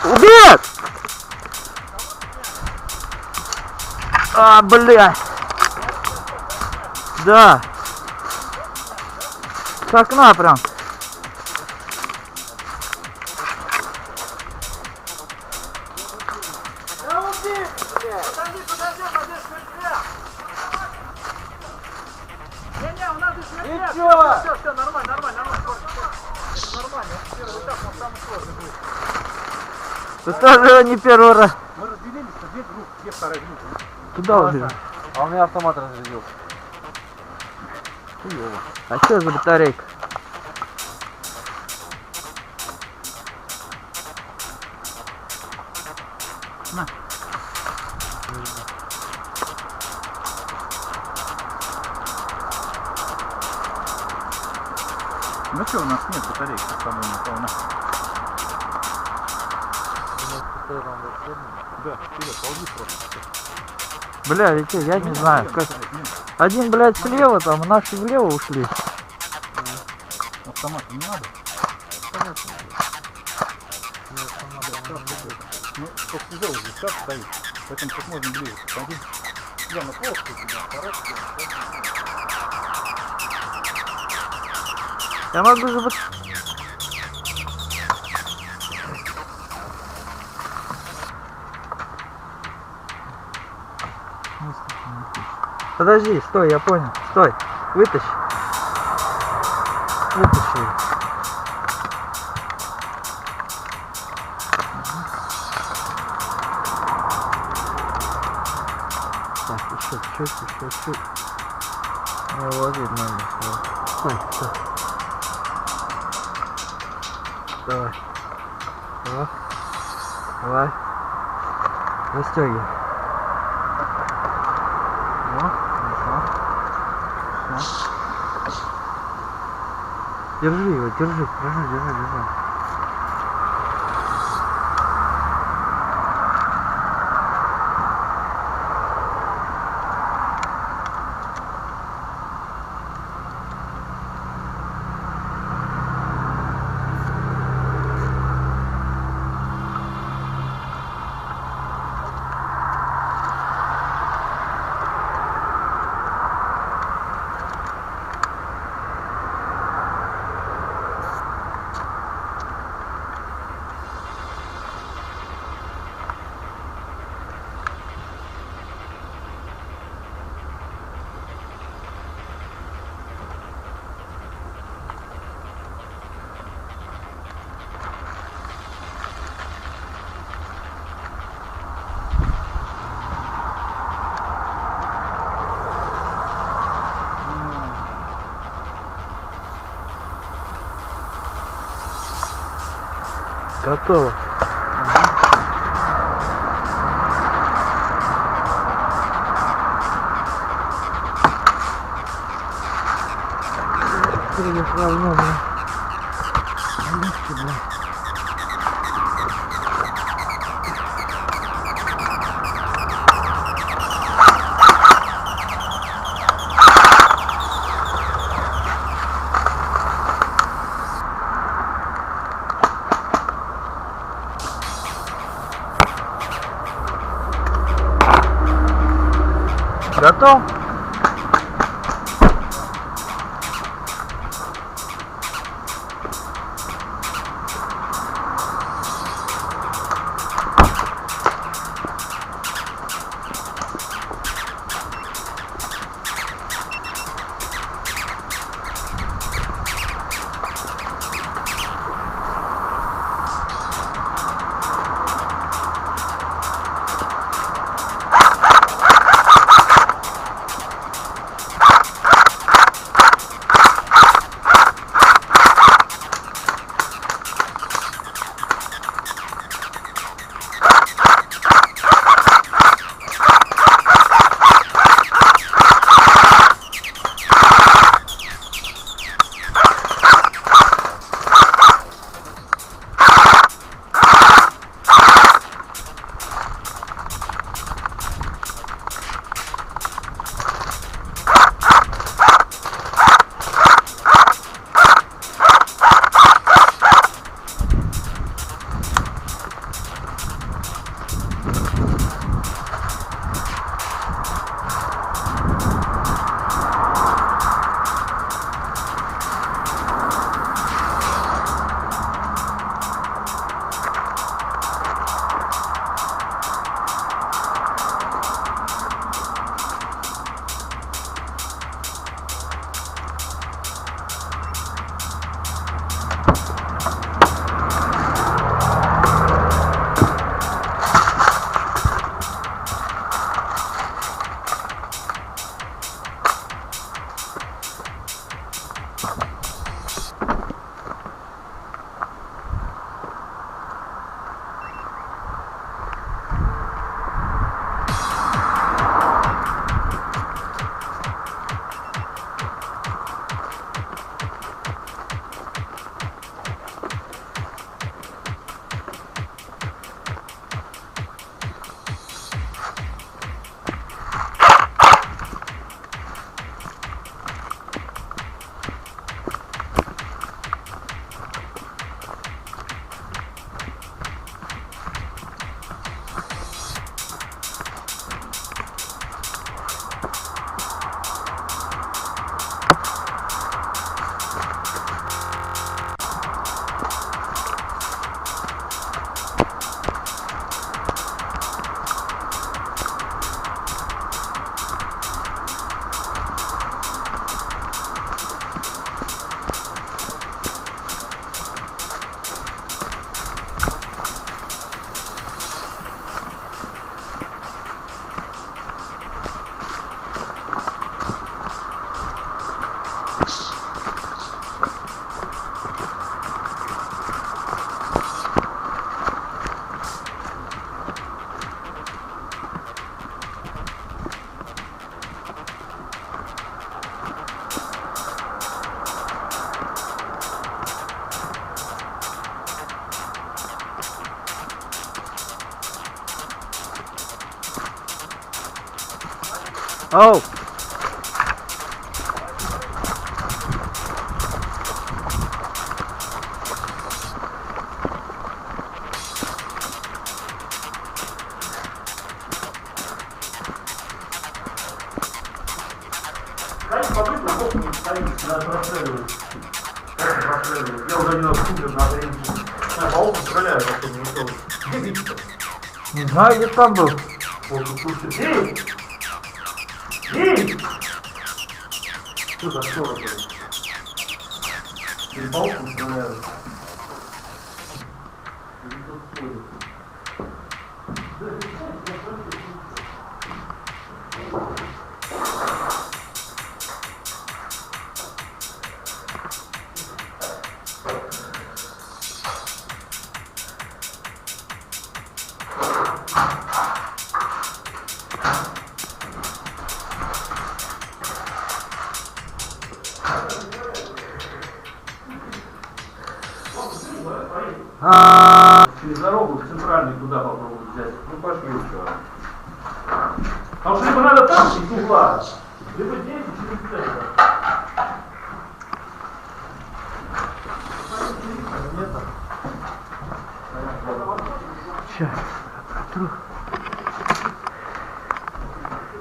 Убит! А, бля! Да! С окна прям! Все, нормально. Вот так он самый сложный будет. Это тоже не первый раз. Мы разделились на две группы, две вторые группы. Куда убежал? А у меня автомат разрядился. Хуёво. А что за батарейка? На. Ну что, у нас нет батарейки с тобой, напевно. Да, вперед, ползи просто. Бля, лететь, я не знаю. Как... Один, блядь, слева, там, наши влево ушли. Автомат не надо? Понятно. Ну, только сидел здесь, так стоит. Поэтому как можно ближе подходи. Да, на плоскую тебя, короткую. Я могу же... Подожди, стой, я понял. Стой, вытащи. Вытащи. Так, еще чуть. Вот видно. Стой. Давай. Застегивай. Держи его, держи. Готово. Равно, готов? Оу! Дайте попытку, сколько не стоит, надо простреливать. Как простреливать? Я уже не раз умер, надо идти. Я по окну стреляю, так что не готов. Где бить-то? Не знаю, где там был. Вот тут слушайте. Эй! Эй! Что за что это? Или по окну стреляю? Через дорогу в центральный туда попробуй взять. Ну пошли еще. Потому что либо надо там из угла, либо здесь через это. Сейчас.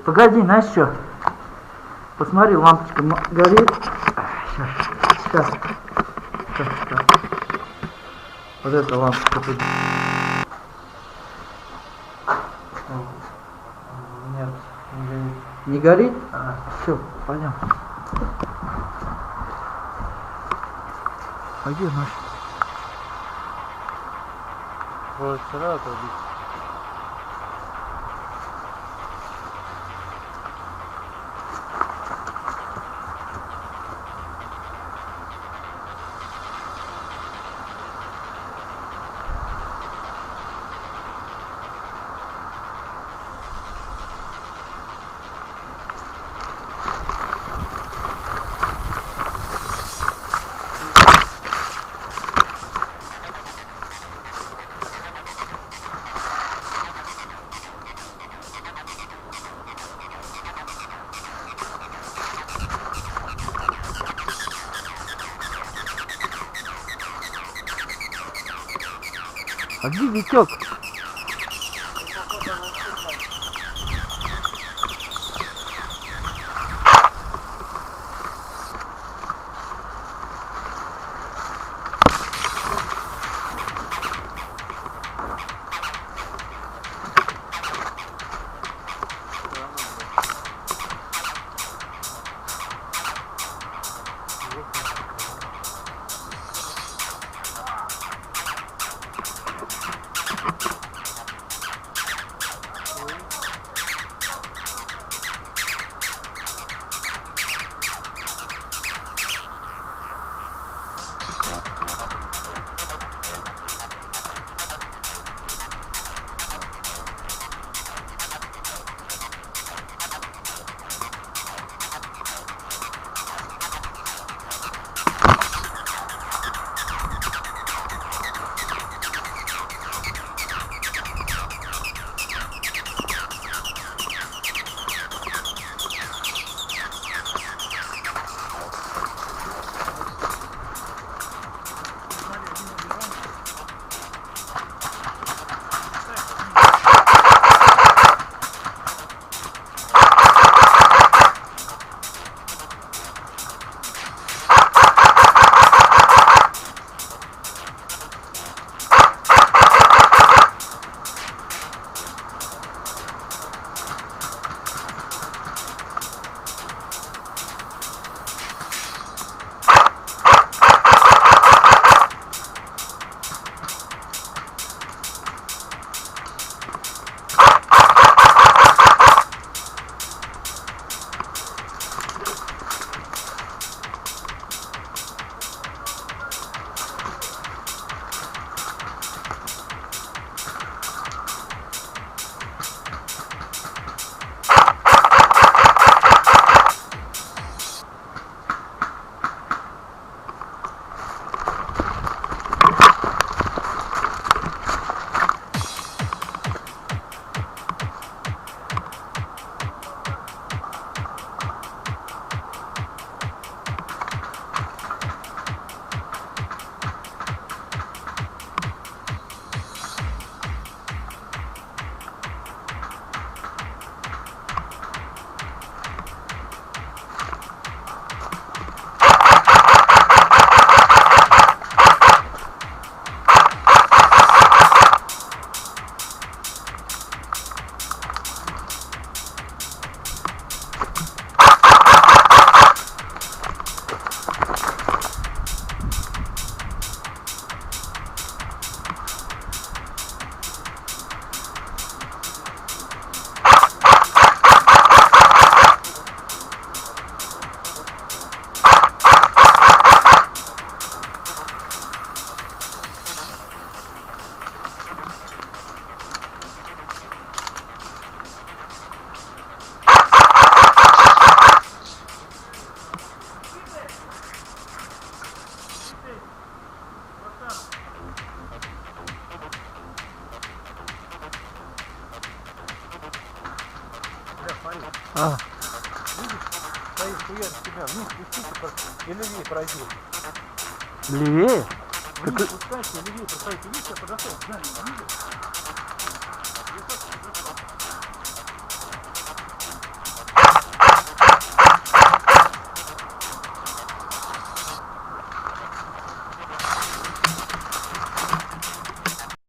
Погоди, знаешь что? Посмотри, лампочка горит. Сейчас. Вот эта лампочка тут. Нет, не горит. Не горит? Все, пойдем. А где наш? Вот сюда отойди. А где Витек? А, Стоит, хуяк тебя, вниз спустите, и левее пройди. левее? Вниз спускайся, левее пройди. Видишь, я подошел, сзади, видишь?